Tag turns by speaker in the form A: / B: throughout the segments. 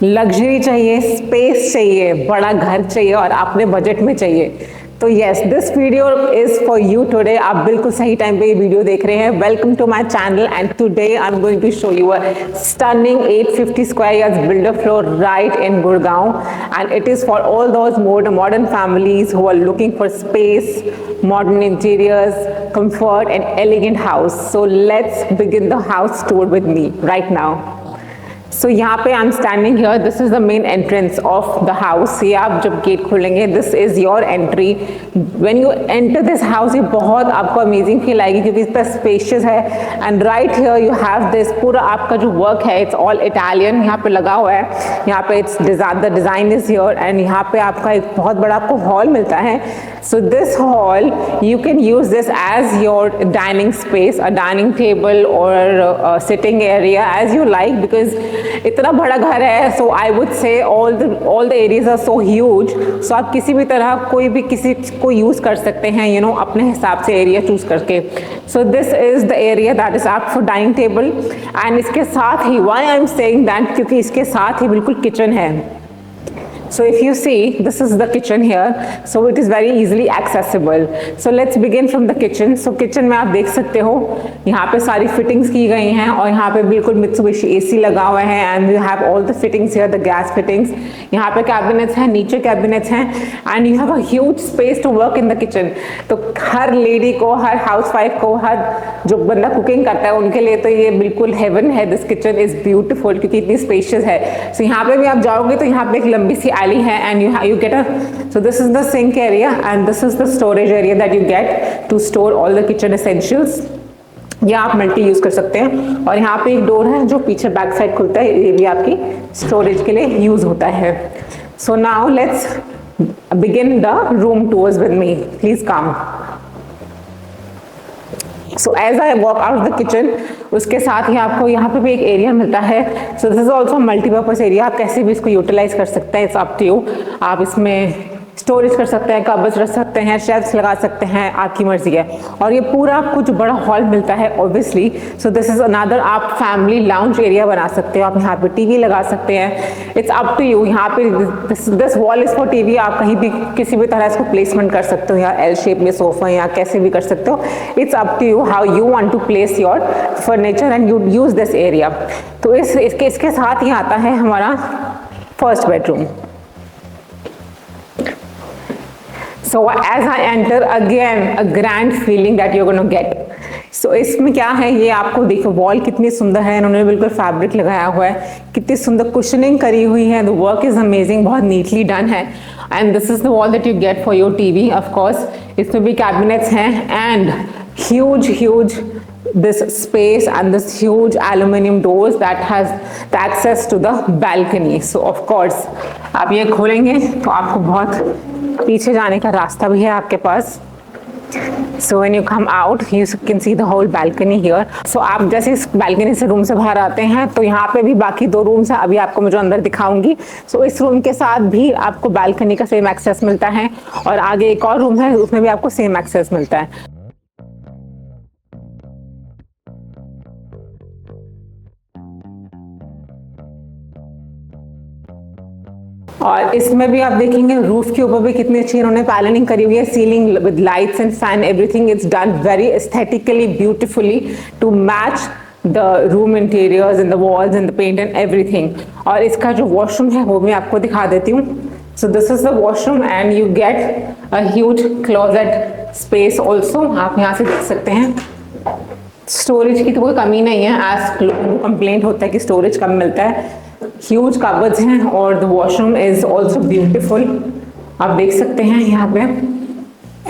A: Luxury चाहिए, space चाहिए, बड़ा घर चाहिए और अपने बजट में चाहिए, तो yes this video is for you today. आप बिल्कुल सही टाइम पे ये वीडियो देख रहे हैं। Welcome to my channel and today I am going to show you a stunning 850 square yards builder floor right in Gurgaon, and it is for all those modern families who are looking for space, modern interiors, comfort and elegant house. So let's begin the house tour with me right now. So यहाँ पे I am standing here, this is the main entrance of the house. ये आप जब gate खोलेंगे, this is your entry. When you enter this house, ये बहुत आपको amazing feel आएगी क्योंकि इतना स्पेशियस है। And right here you have this, पूरा आपका जो वर्क है इट्स ऑल इटालियन यहाँ पे लगा हुआ है। यहाँ पे it's the design is here and यहाँ पे आपका एक बहुत बड़ा आपको हॉल मिलता है। So this hall, you can use this as your dining space, a dining table or a sitting area as you like, because इतना बड़ा घर है। So I would say all the areas are so huge, so आप किसी भी तरह कोई भी किसी को use कर सकते हैं, you know, अपने हिसाब से area choose करके। So this is the area that is apt for dining table, and इसके साथ ही why I am saying that, क्योंकि इसके साथ ही बिल्कुल kitchen है। So if you see, this is the kitchen here, so it is very easily accessible. So let's begin from the kitchen. So kitchen में आप देख सकते हो यहाँ पे सारी fittings की गई हैं और यहाँ पे बिल्कुल Mitsubishi AC लगा हुआ है and you have all the fittings here, the gas fittings. यहाँ पे cabinets हैं, नीचे cabinets हैं and you have a huge space to work in the kitchen. तो हर lady को, हर housewife को, हर जो बंदा cooking करता है उनके लिए तो ये बिल्कुल heaven है। This kitchen is beautiful क्योंकि इतनी spacious है। So यहाँ पे भी आप जाओगे तो यहाँ पे एक लंबी सी alley है and you get a, so this is the sink area and this is the storage area that you get to store all the kitchen essentials. ये आप मल्टी यूज कर सकते हैं और यहाँ पे एक डोर है जो पीछे बैक साइड खुलता है, ये भी आपकी स्टोरेज के लिए यूज होता है। So now let's begin the room tours with me. Please come. So as I walk out of the kitchen, उसके साथ ही आपको यहाँ पे भी एक एरिया मिलता है। So this is also multi-purpose area, आप कैसे भी इसको यूटिलाइज कर सकते हैं, it's up to you। आप इसमें स्टोरेज कर सकते हैं, कबर्ड्स रख सकते हैं, शेल्फ्स लगा सकते हैं, आपकी मर्जी है। और ये पूरा आपको जो बड़ा हॉल मिलता है obviously, so this is another, आप फैमिली लाउंज एरिया बना सकते हो, आप यहाँ पे टीवी लगा सकते हैं, इट्स अप टू यू। यहाँ पे this wall is for TV, आप कहीं भी किसी भी तरह इसको प्लेसमेंट कर सकते हो, या एल शेप में सोफा या कैसे भी कर सकते हो, it's up to you how you want to place your furniture and you use this area. तो इसके साथ ही आता है हमारा first bedroom. So as I enter, again a grand feeling that you're going to get. So इसमें क्या है, ये आपको देखो वॉल कितनी सुंदर है, इन्होंने बिल्कुल फैब्रिक लगाया हुआ है, कितनी सुंदर कुशनिंग करी हुई है, the work is amazing, बहुत नीटली डन है। And this is the wall that you get for your TV, of course. इसमें भी cabinets हैं and huge this space and this huge aluminum doors that has the access to the balcony. So of course आप ये खोलेंगे तो आपको बहुत पीछे जाने का रास्ता भी है आपके पास। So when you come out, you can see the whole balcony here. So आप जैसे इस balcony से रूम से बाहर आते हैं तो यहाँ पे भी बाकी दो रूम्स हैं, अभी आपको मैं जो अंदर दिखाऊंगी। So इस रूम के साथ भी आपको balcony का सेम एक्सेस मिलता है और आगे एक और रूम है, उसमें भी आपको सेम एक्सेस मिलता है। और इसमें भी आप देखेंगे रूफ के ऊपर भी कितनी अच्छी इन्होंने पैनलिंग करी हुई है, ceiling with lights and fan, everything is done very aesthetically beautifully to match the room interiors and the walls and the paint and everything. और इसका जो वॉशरूम है वो मैं आपको दिखा देती हूँ। सो this is the washroom and you get a huge closet space also, आप यहाँ से देख सकते हैं। स्टोरेज की तो कोई कमी नहीं है, एज लोगों को कंप्लेंट होता है कि स्टोरेज कम मिलता है। ह्यूज कबर्ड्स हैं और the washroom is also beautiful, आप देख सकते हैं यहाँ पे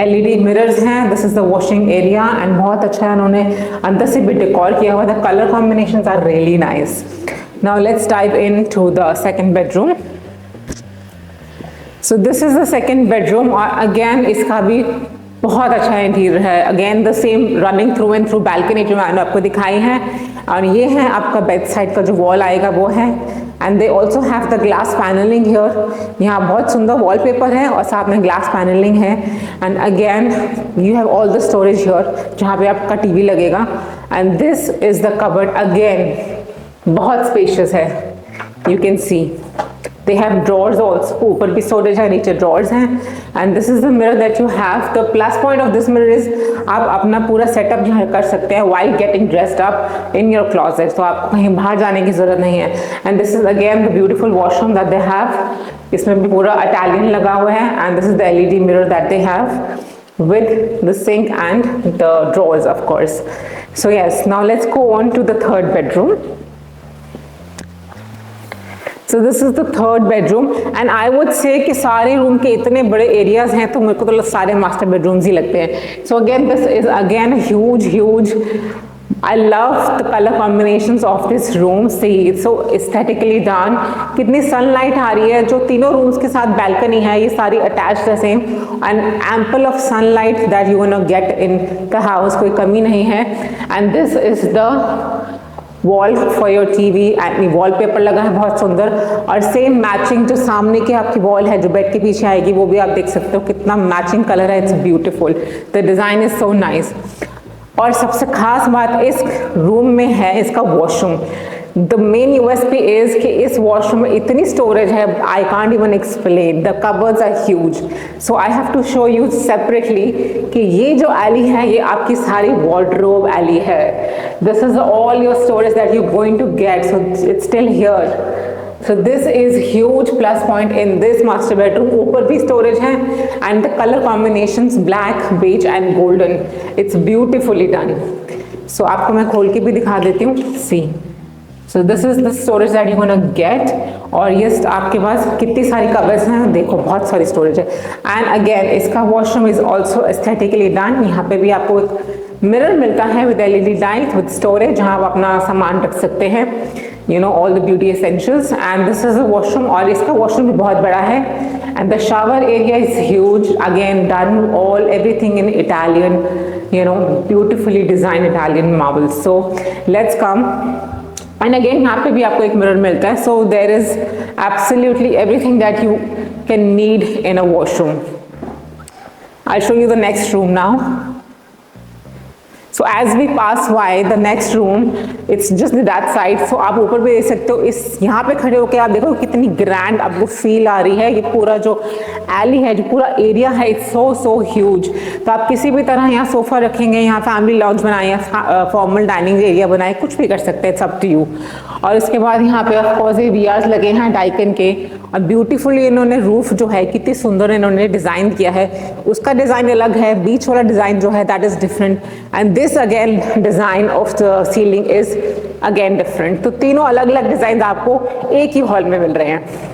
A: LED मिरर्स हैं। This is the washing area and बहुत अच्छा है, उन्होंने अंदर से भी डेकोर किया हुआ, the colour combinations are really nice. Now let's dive in to the second bedroom. So this is the second bedroom और अगेन इसका भी बहुत अच्छा इंटीरियर है, again the same running through and through balcony जो मैंने आपको दिखाई है। और ये है आपका बेड साइड का जो वॉल आएगा वो है, and they also have the glass panelling here. यहाँ बहुत सुंदर वॉलपेपर है और साथ में ग्लास पैनलिंग है। And again you have all the storage here जहाँ पे आपका टीवी लगेगा। And this is the cupboard, again बहुत स्पेशियस है, You can see they have drawers also. ऊपर भी storage है, नीचे drawers हैं. And this is the mirror that you have. The plus point of this mirror is आप अपना पूरा setup यहाँ कर सकते हैं while getting dressed up in your closet. तो आपको कहीं बाहर जाने की जरूरत नहीं है. And this is again the beautiful washroom that they have. इसमें भी पूरा Italian लगा हुआ है. And this is the LED mirror that they have with the sink and the drawers, of course. So yes, now let's go on to the third bedroom. So this is the third bedroom and I would say कि सारे room के इतने बड़े areas हैं तो मेरे को तो सारे मास्टर बेडरूम्स ही लगते हैं. So again this is again huge. I love the color combinations of this room. See, it's so aesthetically done. कितनी sunlight आ रही है. जो तीनों rooms के साथ balcony है ये सारी attached है same and ample of sunlight that you gonna get in the house. कोई कमी नहीं है. And this is the wall for your TV and wallpaper लगा है बहुत सुंदर और सेम मैचिंग जो सामने की आपकी वॉल है जो बेड के पीछे आएगी वो भी आप देख सकते हो कितना मैचिंग कलर है. It's beautiful. The design is so nice. और सबसे खास बात इस रूम में है इसका washroom. The main USP is कि इस वॉशरूम में इतनी स्टोरेज है I can't even explain. The cupboards are huge. So I have to show you separately कि ये जो एली है ये आपकी सारी वॉर्डरोब एली है. This is all your storage that you going to get. So it's still here. So this is huge plus point in this master bedroom. ऊपर भी storage है and the color combinations black, beige and golden. It's beautifully done. So आपको मैं खोल के भी दिखा देती हूँ. See. So this is the storage that you're gonna get. और ये आपके पास कितनी सारी कवर्स हैं देखो बहुत सारी storage है. And again इसका washroom is also aesthetically done. यहाँ पे भी आपको एक मिरर मिलता है with LED light with storage जहाँ आप अपना सामान रख सकते हैं. You know all the beauty essentials. And this is a washroom और इसका washroom भी बहुत बड़ा है. And the shower area is huge. Again done everything in Italian. You know beautifully designed Italian marbles. So let's come. And again यहाँ पे भी आपको एक मिरर मिलता है. So there is absolutely everything that you can need in a washroom. I'll show you the next room now. So as we pass by the next room, it's just that side. So आप ऊपर भी देख सकते हो. इस यहाँ पे खड़े होकर आप देखो कितनी ग्रैंड आपको फील आ रही है. ये पूरा जो एली है जो पूरा एरिया है इट्स सो ह्यूज. तो आप किसी भी तरह यहाँ सोफा रखेंगे, यहाँ फैमिली लाउंज बनाए या फॉर्मल डाइनिंग एरिया बनाए, कुछ भी कर सकते हैं. It's up to you. और इसके बाद यहाँ पे ऑफकोर्स VRs लगे हैं डाइकन के और ब्यूटीफुली इन्होंने रूफ जो है कितनी सुंदर इन्होंने डिज़ाइन किया है. उसका डिज़ाइन अलग है. बीच वाला डिज़ाइन जो है that is different and this again design of the ceiling is again different. तो तीनों अलग अलग डिज़ाइन आपको एक ही हॉल में मिल रहे हैं.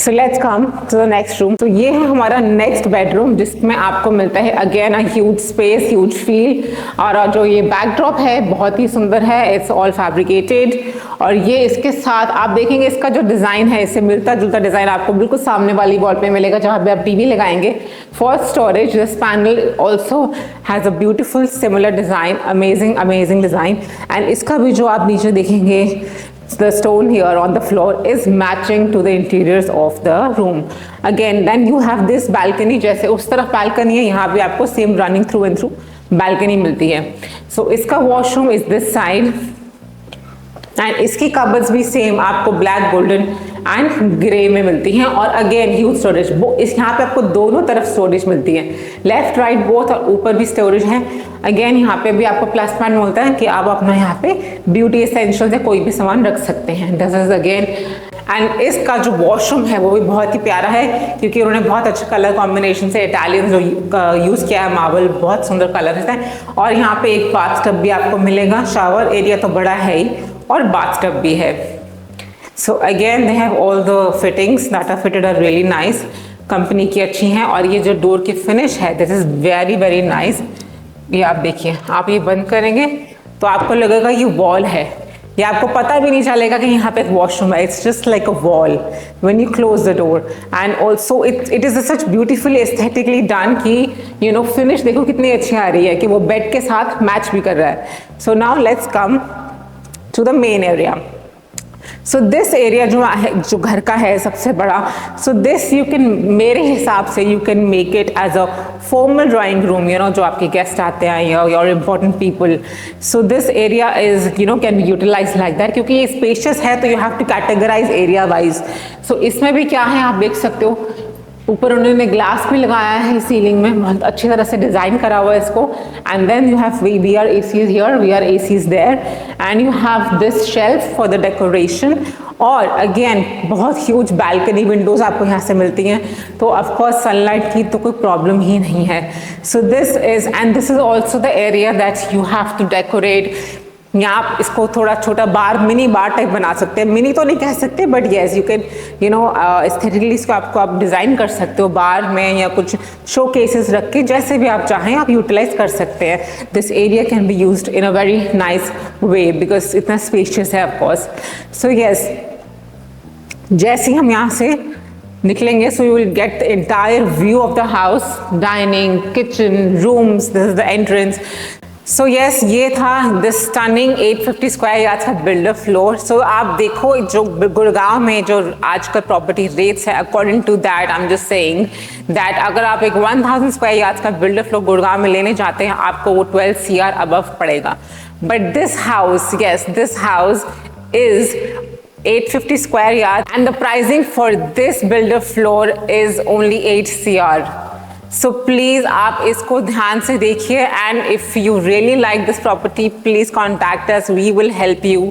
A: So let's come to the next room. तो ये है हमारा next bedroom जिसमें आपको मिलता है again a huge space, huge feel. और जो ये backdrop है बहुत ही सुंदर है. It's all fabricated. और ये इसके साथ आप देखेंगे इसका जो डिज़ाइन है इससे मिलता जुलता डिज़ाइन आपको बिल्कुल सामने वाली वॉल पे मिलेगा जहाँ पे आप टीवी लगाएंगे. For storage, this panel also has a beautiful similar design, amazing design. And इसका भी जो आप नीचे देखेंगे the stone here on the floor is matching to the interiors of the room. Again then you have this balcony. जैसे उस तरफ balcony है यहाँ भी आपको same running through and through balcony मिलती है. So इसका washroom is this side and इसकी कबर्ड्स भी सेम आपको ब्लैक गोल्डन एंड ग्रे में मिलती हैं. और अगेन ह्यूज स्टोरेज. इस यहाँ पे आपको दोनों तरफ स्टोरेज मिलती है, लेफ्ट राइट बोथ, और ऊपर भी स्टोरेज है. अगेन यहाँ पे भी आपको प्लस पॉइंट मिलता है कि आप अपना यहाँ पे ब्यूटी एसेंशियल से कोई भी सामान रख सकते हैं. This is again. एंड इसका जो वॉशरूम है वो भी बहुत ही प्यारा है क्योंकि उन्होंने बहुत अच्छे कलर कॉम्बिनेशन से इटालियन जो यूज़ किया है मार्बल, बहुत सुंदर कलर है. और यहाँ पे एक बाथ टब भी आपको मिलेगा. शावर एरिया तो बड़ा है ही और बाथ टब भी है. So again they have all the fittings that are fitted are really nice. Company की अच्छी हैं. और ये जो डोर की फिनिश है दिस इज़ वेरी नाइस. ये आप देखिए, आप ये बंद करेंगे तो आपको लगेगा ये वॉल है. ये आपको पता भी नहीं चलेगा कि यहाँ पे एक वॉशरूम है. It's just like a wall when you close the door. And also it is such beautifully aesthetically done कि यू नो फिनिश देखो कितनी अच्छी आ रही है कि वो बेड के साथ मैच भी कर रहा है. So now let's come to the main area. So this area जो घर का है सबसे बड़ा, सो दिस यू कैन, मेरे हिसाब से you can make it as a formal drawing room, you know, जो आपके गेस्ट आते हैं your important people. So this area is, you know, can be utilise like that, क्योंकि ये स्पेशियस है तो you have to categorise area wise. So इसमें भी क्या है आप देख सकते हो, ऊपर उन्होंने ग्लास भी लगाया है सीलिंग में, बहुत अच्छी तरह से डिज़ाइन करा हुआ है इसको. And then you have we are ACs here, we are ACs there, and you have this shelf for the decoration. और अगेन बहुत ह्यूज बैल्कनी विंडोज आपको यहाँ से मिलती हैं, तो ऑफकोर्स सनलाइट की तो कोई प्रॉब्लम ही नहीं है. So this is, and this is also the area that you have to decorate. यहाँ आप इसको थोड़ा छोटा बार, मिनी बार टाइप बना सकते हैं. मिनी तो नहीं कह सकते, but yes you can, you know, aesthetically इसको आपको आप डिज़ाइन कर सकते हो बार में, या कुछ शो केसेस रख के, जैसे भी आप चाहें आप यूटिलाइज कर सकते हैं. This area can be used in a very nice way because इतना स्पेशियस है ऑफकोर्स. सो येस, जैसे हम यहाँ से निकलेंगे, so you will get the entire view of the house, dining, kitchen, rooms, this is the entrance. So yes, ये था this stunning 850 square yards का बिल्डर फ्लोर. सो आप देखो जो गुड़गांव में जो आजकल प्रॉपर्टी रेट्स है, according to that I am just saying that अगर आप एक 1000 स्क्वायर यार्ड्स का बिल्डर फ्लोर गुड़गांव में लेने जाते हैं, आपको वो 12 CR अबव पड़ेगा. But this house, yes, this house is 850 square yards and the pricing for this builder floor is only 8 CR. So please आप इसको ध्यान से देखिए, and if you really like this property, please contact us. We will help you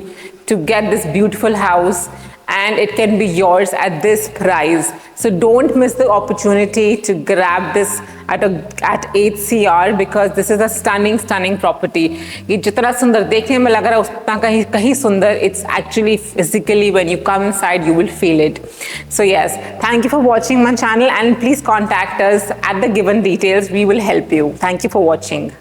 A: to get this beautiful house and it can be yours at this price. So don't miss the opportunity to grab this at 8 CR because this is a stunning property. ये जितना सुंदर देखने में लग रहा है उतना कहीं सुंदर it's actually physically when you come inside you will feel it. So yes, thank you for watching my channel and please contact us at the given details. We will help you. Thank you for watching.